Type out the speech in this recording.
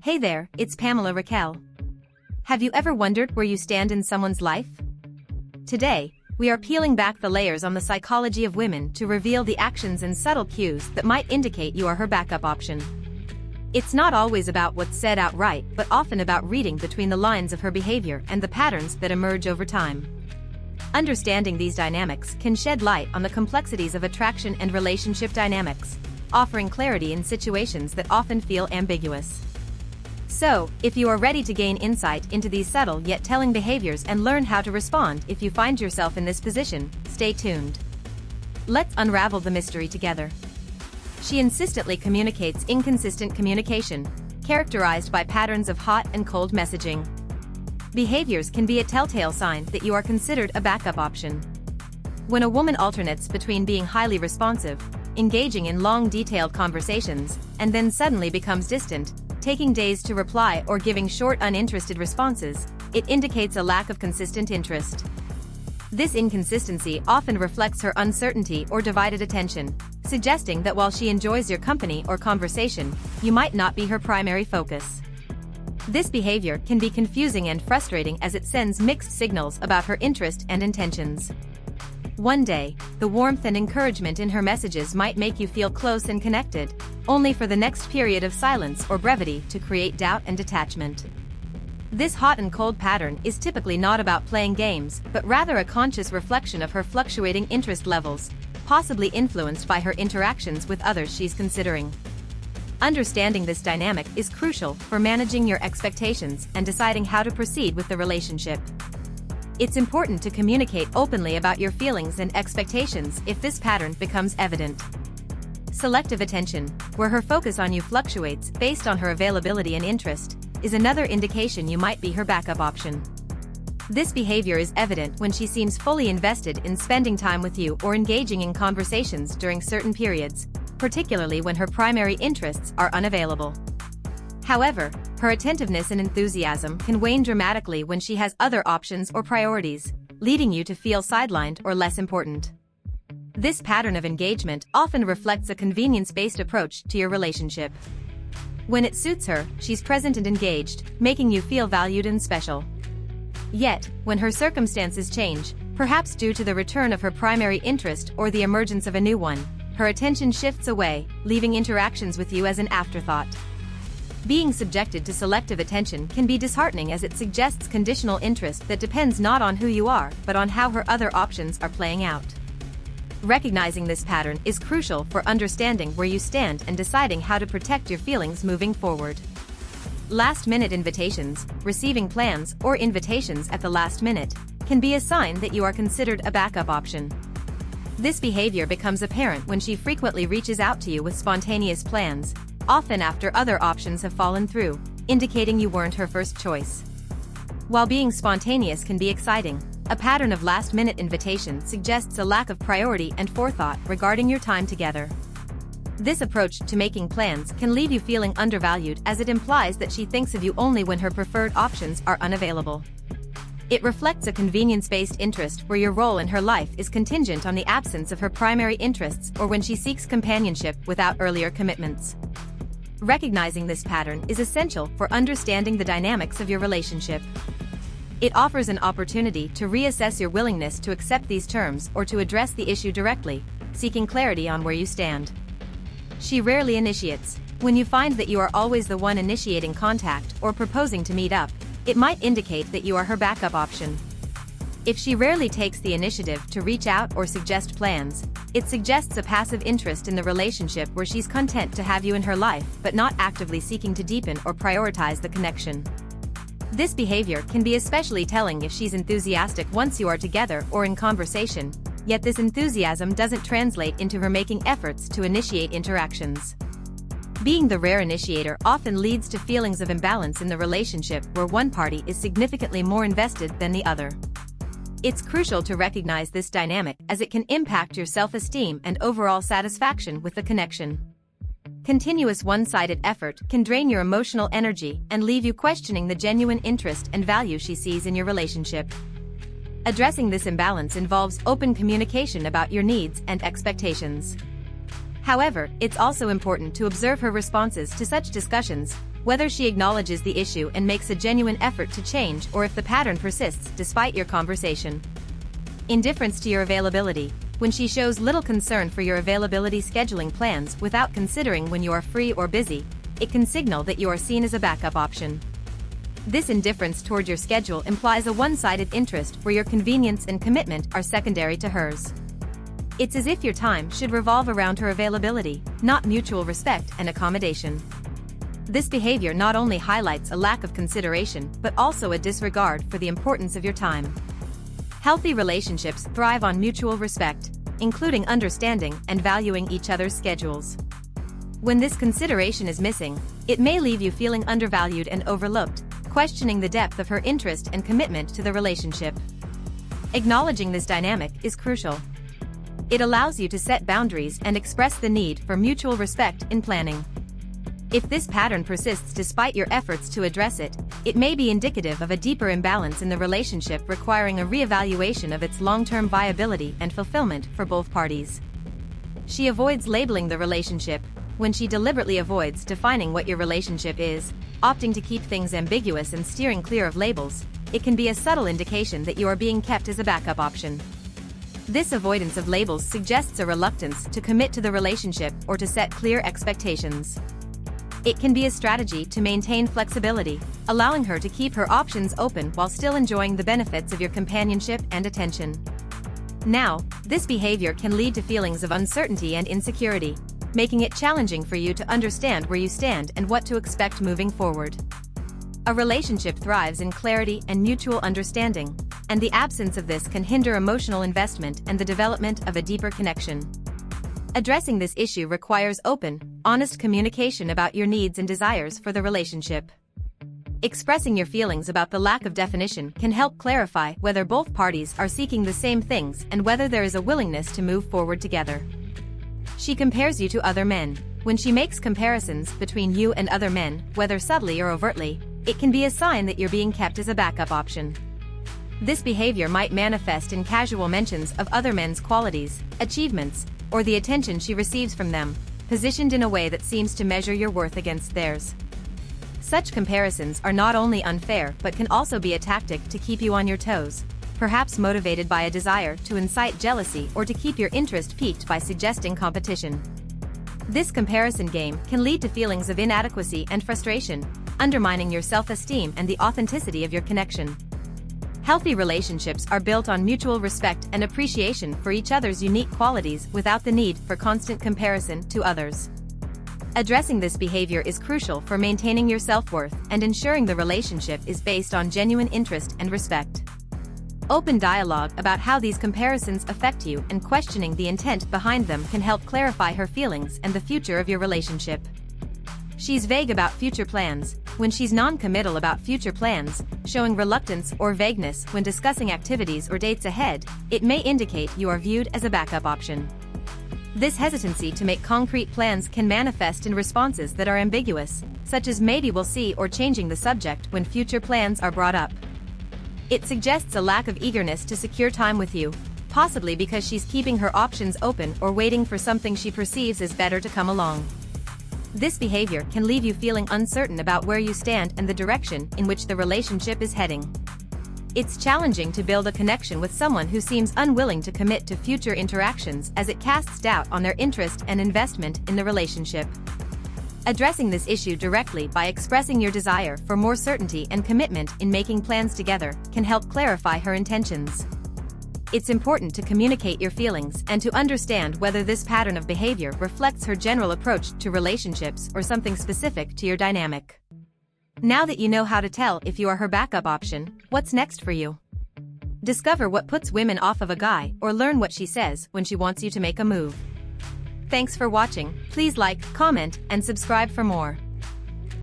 Hey there, it's Pamela Raquel. Have you ever wondered where you stand in someone's life? Today, we are peeling back the layers on the psychology of women to reveal the actions and subtle cues that might indicate you are her backup option. It's not always about what's said outright, but often about reading between the lines of her behavior and the patterns that emerge over time. Understanding these dynamics can shed light on the complexities of attraction and relationship dynamics, offering clarity in situations that often feel ambiguous. So, if you are ready to gain insight into these subtle yet telling behaviors and learn how to respond if you find yourself in this position, stay tuned. Let's unravel the mystery together. She insistently communicates inconsistent communication, characterized by patterns of hot and cold messaging. Behaviors can be a telltale sign that you are considered a backup option. When a woman alternates between being highly responsive, engaging in long detailed conversations, and then suddenly becomes distant, taking days to reply or giving short uninterested responses, it indicates a lack of consistent interest. This inconsistency often reflects her uncertainty or divided attention, suggesting that while she enjoys your company or conversation, you might not be her primary focus. This behavior can be confusing and frustrating as it sends mixed signals about her interest and intentions. One day, the warmth and encouragement in her messages might make you feel close and connected, only for the next period of silence or brevity to create doubt and detachment. This hot and cold pattern is typically not about playing games, but rather a conscious reflection of her fluctuating interest levels, possibly influenced by her interactions with others she's considering. Understanding this dynamic is crucial for managing your expectations and deciding how to proceed with the relationship. It's important to communicate openly about your feelings and expectations if this pattern becomes evident. Selective attention, where her focus on you fluctuates based on her availability and interest, is another indication you might be her backup option. This behavior is evident when she seems fully invested in spending time with you or engaging in conversations during certain periods, particularly when her primary interests are unavailable. However, her attentiveness and enthusiasm can wane dramatically when she has other options or priorities, leading you to feel sidelined or less important. This pattern of engagement often reflects a convenience-based approach to your relationship. When it suits her, she's present and engaged, making you feel valued and special. Yet, when her circumstances change, perhaps due to the return of her primary interest or the emergence of a new one, her attention shifts away, leaving interactions with you as an afterthought. Being subjected to selective attention can be disheartening as it suggests conditional interest that depends not on who you are, but on how her other options are playing out. Recognizing this pattern is crucial for understanding where you stand and deciding how to protect your feelings moving forward. Last-minute invitations, receiving plans or invitations at the last minute, can be a sign that you are considered a backup option. This behavior becomes apparent when she frequently reaches out to you with spontaneous plans, often after other options have fallen through, indicating you weren't her first choice. While being spontaneous can be exciting, a pattern of last-minute invitation suggests a lack of priority and forethought regarding your time together. This approach to making plans can leave you feeling undervalued as it implies that she thinks of you only when her preferred options are unavailable. It reflects a convenience-based interest where your role in her life is contingent on the absence of her primary interests or when she seeks companionship without earlier commitments. Recognizing this pattern is essential for understanding the dynamics of your relationship. It offers an opportunity to reassess your willingness to accept these terms or to address the issue directly, seeking clarity on where you stand. She rarely initiates. When you find that you are always the one initiating contact or proposing to meet up, it might indicate that you are her backup option. If she rarely takes the initiative to reach out or suggest plans, it suggests a passive interest in the relationship where she's content to have you in her life but not actively seeking to deepen or prioritize the connection. This behavior can be especially telling if she's enthusiastic once you are together or in conversation, yet this enthusiasm doesn't translate into her making efforts to initiate interactions. Being the rare initiator often leads to feelings of imbalance in the relationship where one party is significantly more invested than the other. It's crucial to recognize this dynamic as it can impact your self-esteem and overall satisfaction with the connection. Continuous one-sided effort can drain your emotional energy and leave you questioning the genuine interest and value she sees in your relationship. Addressing this imbalance involves open communication about your needs and expectations. However, it's also important to observe her responses to such discussions, whether she acknowledges the issue and makes a genuine effort to change or if the pattern persists despite your conversation. Indifference to your availability. When she shows little concern for your availability scheduling plans without considering when you are free or busy, it can signal that you are seen as a backup option. This indifference toward your schedule implies a one-sided interest where your convenience and commitment are secondary to hers. It's as if your time should revolve around her availability, not mutual respect and accommodation. This behavior not only highlights a lack of consideration but also a disregard for the importance of your time. Healthy relationships thrive on mutual respect, including understanding and valuing each other's schedules. When this consideration is missing, it may leave you feeling undervalued and overlooked, questioning the depth of her interest and commitment to the relationship. Acknowledging this dynamic is crucial. It allows you to set boundaries and express the need for mutual respect in planning. If this pattern persists despite your efforts to address it, it may be indicative of a deeper imbalance in the relationship requiring a reevaluation of its long-term viability and fulfillment for both parties. She avoids labeling the relationship. When she deliberately avoids defining what your relationship is, opting to keep things ambiguous and steering clear of labels, it can be a subtle indication that you are being kept as a backup option. This avoidance of labels suggests a reluctance to commit to the relationship or to set clear expectations. It can be a strategy to maintain flexibility, allowing her to keep her options open while still enjoying the benefits of your companionship and attention. Now, this behavior can lead to feelings of uncertainty and insecurity, making it challenging for you to understand where you stand and what to expect moving forward. A relationship thrives in clarity and mutual understanding, and the absence of this can hinder emotional investment and the development of a deeper connection. Addressing this issue requires open, honest communication about your needs and desires for the relationship. Expressing your feelings about the lack of definition can help clarify whether both parties are seeking the same things and whether there is a willingness to move forward together. She compares you to other men. When she makes comparisons between you and other men, whether subtly or overtly, it can be a sign that you're being kept as a backup option. This behavior might manifest in casual mentions of other men's qualities, achievements, or the attention she receives from them, positioned in a way that seems to measure your worth against theirs. Such comparisons are not only unfair but can also be a tactic to keep you on your toes, perhaps motivated by a desire to incite jealousy or to keep your interest piqued by suggesting competition. This comparison game can lead to feelings of inadequacy and frustration, undermining your self-esteem and the authenticity of your connection. Healthy relationships are built on mutual respect and appreciation for each other's unique qualities without the need for constant comparison to others. Addressing this behavior is crucial for maintaining your self-worth and ensuring the relationship is based on genuine interest and respect. Open dialogue about how these comparisons affect you and questioning the intent behind them can help clarify her feelings and the future of your relationship. She's vague about future plans. When she's non-committal about future plans, showing reluctance or vagueness when discussing activities or dates ahead, it may indicate you are viewed as a backup option. This hesitancy to make concrete plans can manifest in responses that are ambiguous, such as maybe we'll see or changing the subject when future plans are brought up. It suggests a lack of eagerness to secure time with you, possibly because she's keeping her options open or waiting for something she perceives as better to come along. This behavior can leave you feeling uncertain about where you stand and the direction in which the relationship is heading. It's challenging to build a connection with someone who seems unwilling to commit to future interactions as it casts doubt on their interest and investment in the relationship. Addressing this issue directly by expressing your desire for more certainty and commitment in making plans together can help clarify her intentions. It's important to communicate your feelings and to understand whether this pattern of behavior reflects her general approach to relationships or something specific to your dynamic. Now that you know how to tell if you are her backup option, what's next for you? Discover what puts women off of a guy or learn what she says when she wants you to make a move. Thanks for watching. Please like, comment, and subscribe for more.